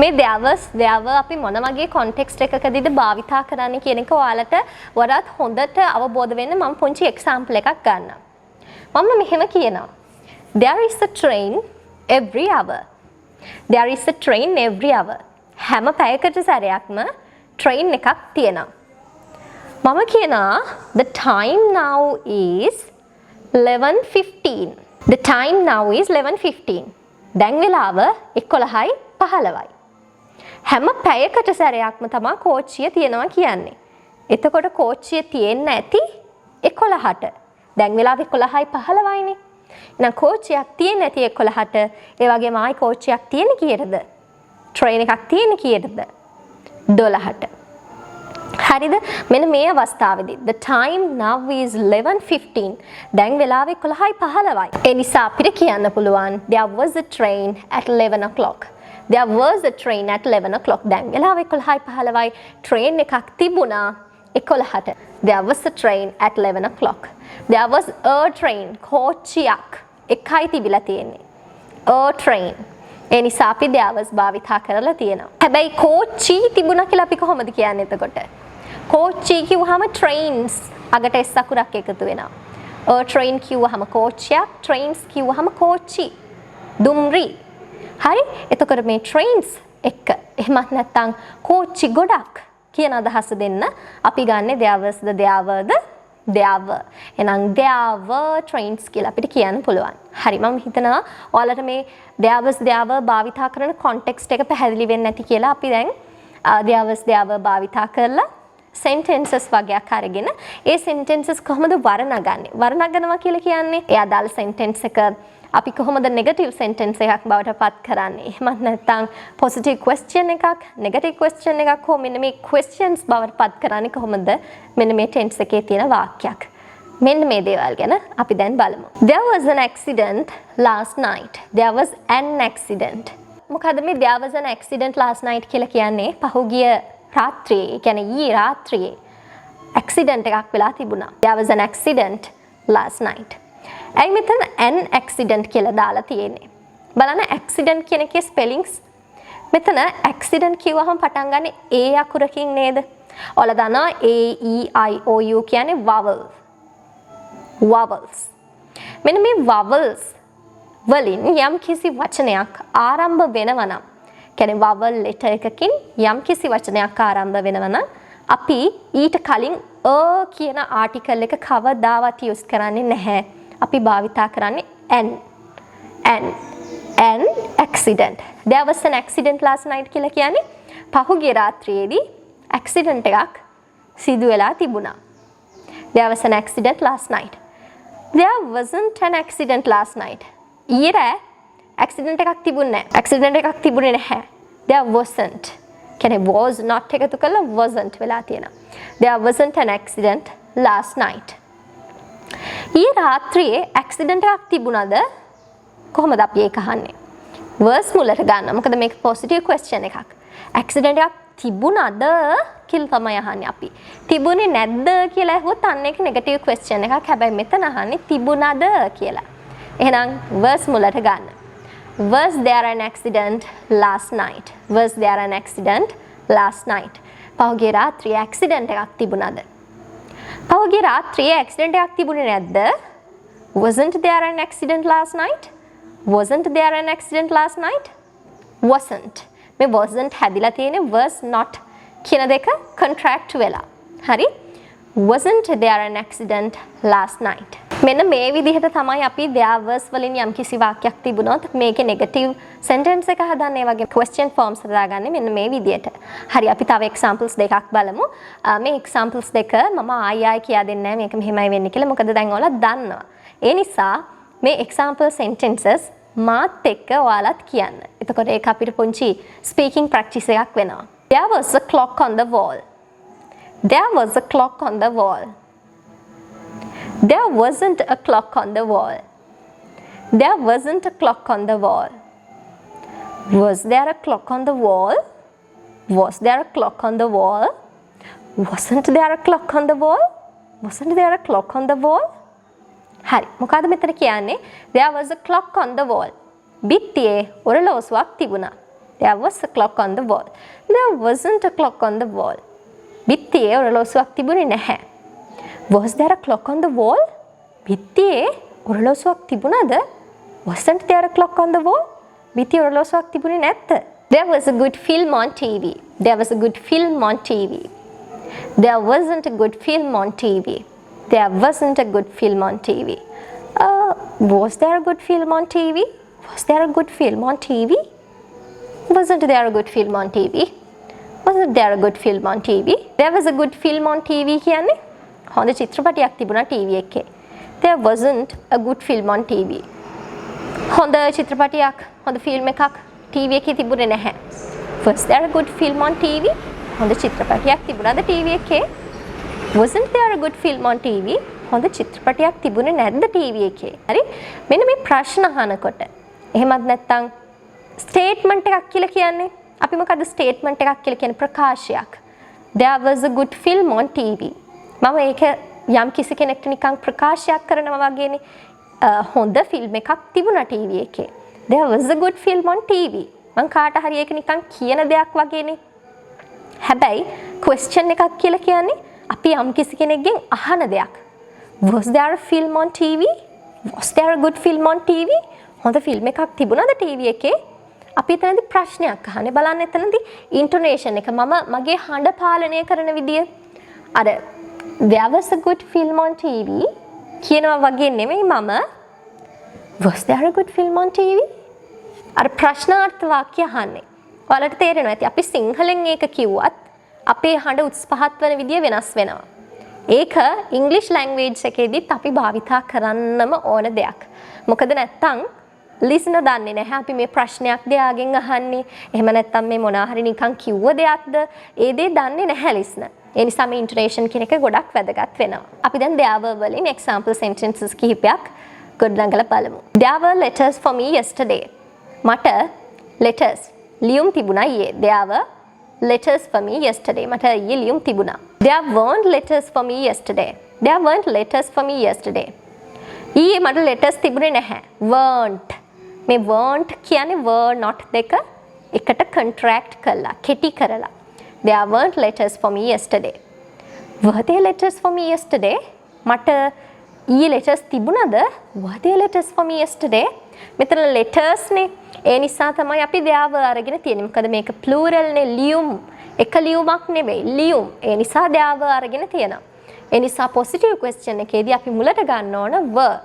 මේ there were අපි මොන වගේ context එකකදීද භාවිතා කරන්නේ කියන එක ඔයාලට වඩාත් හොඳට අවබෝධ වෙන්න මම පුංචි example එකක් ගන්නම්. මම මෙහෙම කියනවා. There is a train every hour. There is a train every hour. හැම පැයකට සැරයක්ම train එකක් තියෙනවා. මම කියනවා the time now is 11:15. The time now is 11:15. දැන් වෙලාව 11:15යි. හැම පැයකට සැරයක්ම තමයි කෝච්චිය තියෙනවා කියන්නේ. එතකොට කෝච්චිය තියෙන්න ඇති 11ට. දැන් වෙලාව 11:15යිනේ. එහෙනම් කෝච්චියක් තියෙන්න ඇති 11ට. ඒ වගේම ආයි කෝච්චියක් තියෙන කීයටද? ට්‍රේන් එකක් තියෙන කීයටද? 12ට. හරිද? මෙන්න මේ අවස්ථාවේදී the time now is 11:15. දැන් වෙලාව 11:15යි. ඒ නිසා අපිට කියන්න පුළුවන් there was a train at 11 o'clock. There was a train at 11 o'clock. දැන් වෙලාව 11:15යි. train එකක් තිබුණා 11ට. There was a train at 11 o'clock. There was a train. කෝච්චියක් එකයි තිබිලා තියෙන්නේ. A train. ඒ නිසා අපි there was භාවිතා කරලා තියෙනවා. හැබැයි කෝච්චි තිබුණා කියලා අපි කොහොමද කියන්නේ එතකොට? කෝච්චි කිව්වහම trains අගට s අකුරක් එකතු වෙනවා. A train කිව්වහම කෝච්චියක්, trains කිව්වහම කෝච්චි. දුම්රි. හරි? එතකොට මේ trains එක එහෙමත් නැත්නම් කෝච්චි ගොඩක් කියන අදහස දෙන්න අපි ගන්න there was the there were the there were. එහෙනම් there were trains කියලා අපිට කියන්න පුළුවන්. හරි මම හිතනවා ඔයාලට මේ there was there were භාවිතා කරන context එක පැහැදිලි වෙන්නේ නැති කියලා අපි දැන් there was there were භාවිතා කරලා sentences වගේක් අරගෙන ඒ sentences කොහොමද වර්ණගන්නේ? වර්ණගනවා කියලා කියන්නේ ඒ අදාළ sentence එක අපි කොහොමද negative sentence එකක් බවට පත් කරන්නේ? එහෙමත් නැත්නම් positive question එකක්, negative question එකක් හෝ මෙන්න මේ questions බවට පත් කරන්නේ කොහොමද? මෙන්න මේ tense එකේ තියෙන වාක්‍යයක්. මෙන්න මේ දේවල් ගැන අපි දැන් බලමු. There was an accident last night. There was an accident. මොකද මේ there was an accident last night කියලා කියන්නේ පහුගිය රාත්‍රියේ, කියන්නේ ඊයේ රාත්‍රියේ accident එකක් වෙලා තිබුණා. There was an accident last night. ඇයි මෙතන an accident කියලා දාලා තියෙන්නේ? බලන්න accident කියන එකේ spellings. මෙතන accident කිව්වහම පටන් ගන්න a අකුරකින් නේද? ඔයාලා දන්නවා a e i o u කියන්නේ vowel. Vowels. මෙන්න මේ vowels වලින් යම් කිසි වචනයක් ආරම්භ වෙනවා නම්, කියන්නේ vowel letter එකකින් යම් කිසි වචනයක් ආරම්භ වෙනවා නම් අපි ඊට කලින් a කියන article එක කවදාවත් use කරන්නේ නැහැ. අපි භාවිතා කරන්නේ an accident. There was an accident last night කියලා කියන්නේ පහුගිය රාත්‍රියේදී accident එකක් සිදු වෙලා තිබුණා. There was an accident last night. There wasn't an accident last night. ඊයේ accident එකක් තිබුණේ නැහැ. accident එකක් තිබුණේ නැහැ. There wasn't. කියන්නේ was not එකතු කරලා wasn't වෙලා තියෙනවා. There wasn't an accident last night. ඊයේ රාත්‍රියේ ඇක්සිඩන්ට් එකක් තිබුණාද? කොහොමද අපි ඒක අහන්නේ? verse මුලට ගන්න. මොකද මේක positive question එකක්. ඇක්සිඩන්ට් එකක් තිබුණාද කියලා තමයි අහන්නේ අපි. තිබුණේ නැද්ද කියලා අහුවොත් අන්න ඒක negative question එකක්. හැබැයි මෙතන අහන්නේ තිබුණාද කියලා. එහෙනම් verse මුලට ගන්න. Was there an accident last night? Was there an accident last night? පහුගිය රාත්‍රියේ ඇක්සිඩන්ට් එකක් තිබුණාද? පහුගිය රාත්‍රියේ ඇක්සිඩන්ට් එකක් තිබුණේ නැද්ද? Wasn't there an accident last night? Wasn't there an accident last night? Wasn't. මේ wasn't හැදිලා තියෙන්නේ was not කියන දෙක contract වෙලා. හරි? Wasn't there an accident last night? මෙන්න මේ විදිහට තමයි අපි there was වලින් යම් කිසි වාක්‍යයක් තිබුණොත් මේකේ negative sentence එක හදන්නේ වගේ question forms හදාගන්නේ මෙන්න මේ විදිහට. හරි අපි තව examples දෙකක් බලමු. මේ examples දෙක මම ආයෙ කියා දෙන්නේ නැහැ මේක මෙහෙමයි වෙන්නේ කියලා. මොකද දැන් ඔයාලා දන්නවා. ඒ නිසා මේ example sentences මාත් එක්ක ඔයාලත් කියන්න. එතකොට ඒක අපිට පුංචි speaking practice එකක් වෙනවා. There was a clock on the wall. There was a clock on the wall. There wasn't a clock on the wall. There wasn't a clock on the wall. Was there a clock on the wall? Was there a clock on the wall? Wasn't there a clock on the wall? Wasn't there a clock on the wall? හරි. මොකද මෙතන කියන්නේ there was a clock on the wall. බිත්තියේ ඔරලෝසුවක් තිබුණා. There was a clock on the wall. There wasn't a clock on the wall. බිත්තියේ ඔරලෝසුවක් තිබුණේ නැහැ. Was there a clock on the wall? බිත්තියේ ඔරලෝසුවක් තිබුණාද? Wasn't there a clock on the wall? බිත්තියේ ඔරලෝසුවක් තිබුණේ නැත්ද? There was a good film on TV. There was a good film on TV. There wasn't a good film on TV. There wasn't a good film on TV. Was there a good film on TV? Was there a good film on TV? Wasn't there a good film on TV? Wasn't there a good film on TV? There was a good film on TV කියන්නේ හොඳ චිත්‍රපටයක් තිබුණා TV එකේ. There wasn't a good film on TV. හොඳ චිත්‍රපටයක් හොඳ film එකක් TV එකේ තිබුණේ නැහැ. Was there a good film on TV? හොඳ චිත්‍රපටයක් තිබුණාද TV එකේ? Wasn't there a good film on TV? හොඳ චිත්‍රපටයක් තිබුණේ නැද්ද TV එකේ? හරි? මෙන්න මේ ප්‍රශ්න අහනකොට එහෙමත් නැත්නම් ස්ටේට්මන්ට් එකක් කියලා කියන්නේ අපි මොකද්ද ස්ටේට්මන්ට් එකක් කියලා කියන්නේ ප්‍රකාශයක්. There was a good film on TV. මම ඒක යම් කිසි කෙනෙක්ට නිකන් ප්‍රකාශයක් කරනවා වගේනේ. හොඳ ෆිල්ම් එකක් තිබුණා TV එකේ. There was a good film on TV. මං කාට හරි ඒක නිකන් කියන දෙයක් වගේනේ. හැබැයි question එකක් කියලා කියන්නේ අපි යම් කිසි කෙනෙක්ගෙන් අහන දෙයක්. Was there a film on TV? Was there a good film on TV? හොඳ ෆිල්ම් එකක් තිබුණාද TV එකේ? අපි එතනදී ප්‍රශ්නයක් අහන්නේ. බලන්න එතනදී intonation එක මම මගේ හඬ පාලනය කරන විදිය. අර there was a good film on TV කියනවා වගේ නෙමෙයි මම was there a good film on TV? අර ප්‍රශ්නාර්ථ වාක්‍ය අහන්නේ. ඔයාලට තේරෙනවා ඇති අපි සිංහලෙන් ඒක කිව්වත් අපේ හඬ උස් පහත් වෙන විදිය වෙනස් වෙනවා. ඒක ඉංග්‍රීසි ලැන්ග්වේජ් එකේදීත් අපි භාවිතා කරන්නම ඕන දෙයක්. මොකද නැත්තම් ලිසනර් දන්නේ නැහැ අපි මේ ප්‍රශ්නයක් දෙයාගෙන් අහන්නේ. එහෙම නැත්තම් මේ මොනවා හරි නිකන් කිව්ව දෙයක්ද? ඒ දේ දන්නේ නැහැ ලිසනර්. ඒ නිසා මේ ඉන්ටොනේෂන් කියන එක ගොඩක් වැදගත් වෙනවා. අපි දැන් there were වලින් example sentences කිහිපයක් ගොඩනගලා බලමු. There were letters for me yesterday. මට letters ලියුම් තිබුණා ඊයේ. There were letters for me yesterday. මට ඊයේ ලියුම් තිබුණා. There weren't letters for me yesterday. There weren't letters for me yesterday. ඊයේ මට letters තිබුණේ නැහැ. weren't මේ weren't කියන්නේ were not දෙක එකට contract කළා කෙටි කරලා. There weren't letters for me yesterday. Were there letters for me yesterday? මට ඊයේ letters තිබුණාද? Were there letters for me yesterday? මෙතන letters නේ. ඒ නිසා තමයි අපි there were අරගෙන තියෙන්නේ. මොකද මේක plural නේ ලියුම්. එක ලියුමක් නෙවෙයි ලියුම්. ඒ නිසා there were අරගෙන තියෙනවා. ඒ නිසා positive question එකේදී අපි මුලට ගන්න ඕන were.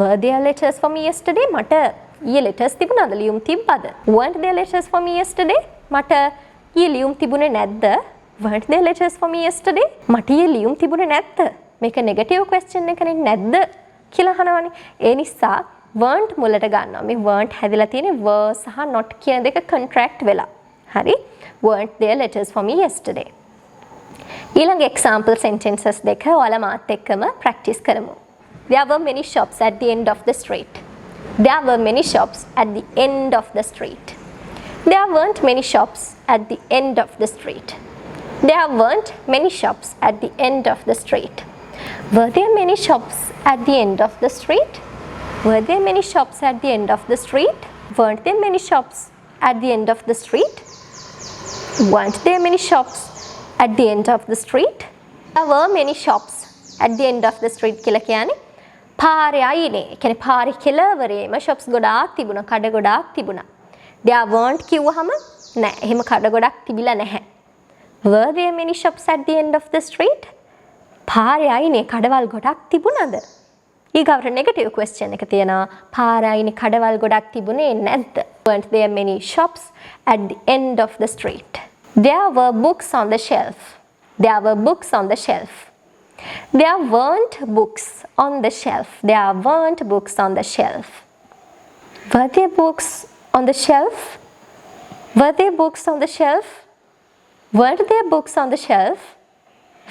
Were there letters for me yesterday? මට ඊයේ letters තිබුණාද? ලියුම් තිබ්බද? Weren't there letters for me yesterday? මට ඊයේ ලියුම් තිබුණේ නැද්ද? Weren't there letters for me yesterday? මට ඊයේ ලියුම් තිබුණේ නැද්ද? මේක negative question එකනේ නැද්ද කියලා අහනවනේ. ඒ නිසා weren't මුලට ගන්නවා. මේ weren't හැදලා තියෙන්නේ were සහ not කියන දෙක contract වෙලා. හරි? Weren't there letters for me yesterday? ඊළඟ example sentences දෙක ඔයාලා මාත් එක්කම practice කරමු. There were many shops at the end of the street. There were many shops at the end of the street. There weren't many shops at the end of the street. There weren't many shops at the end of the street. Were there many shops at the end of the street? Were there many shops at the end of the street? Weren't there many shops at the end of the street? Weren't there many shops at the end of the street? There were many shops at the end of the street කියලා කියන්නේ පාරේ අයිනේ. කියන්නේ පාරේ කෙළවරේම shops ගොඩාක් තිබුණා, කඩ ගොඩාක් තිබුණා. There weren't කිව්වහම නෑ. එහෙම කඩ ගොඩක් තිබිලා නැහැ. Were there many shops at the end of the street? පාරේ අයිනේ කඩවල් ගොඩක් තිබුණාද? ඊගාවට negative question එක තියෙනවා. පාරේ අයිනේ කඩවල් ගොඩක් තිබුණේ නැද්ද? Weren't there many shops at the end of the street? There were books on the shelf. There were books on the shelf. There weren't books on the shelf. There weren't books on the shelf. Were there books on the shelf? Were there books on the shelf? Weren't there books on the shelf?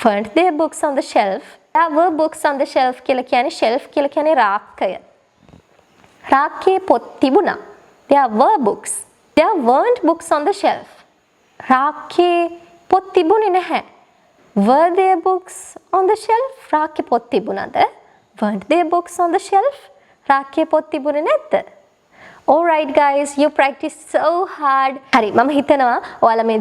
Weren't there books on the shelf? There were books on the shelf කියලා කියන්නේ shelf කියලා කියන්නේ රාක්කය. රාක්කේ පොත් තිබුණා. There were books. There weren't books on the shelf. රාක්කේ පොත් තිබුණේ නැහැ. Were there books on the shelf? රාක්කේ පොත් තිබුණාද? Weren't there books on the shelf? රාක්කේ පොත් තිබුණේ නැද්ද? Alright guys, you practice so hard. හරි මම හිතනවා ඔයාලා මේ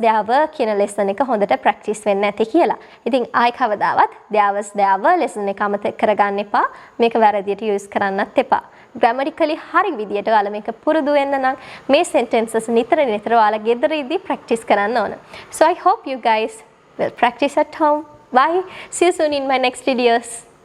there were කියන lesson එක හොඳට practice වෙන්න ඇති කියලා. ඉතින් ආයි කවදාවත් there were lesson එක අමතක කරගන්න එපා. මේක වැරදියට use කරන්නත් එපා. grammatically හරි විදියට ඔයාලා මේක පුරුදු වෙන්න නම් මේ sentences නිතර ඔයාලා ගෙදරදී practice කරන්න ඕන. So I hope you guys will practice at home. Bye. See you soon in my next videos.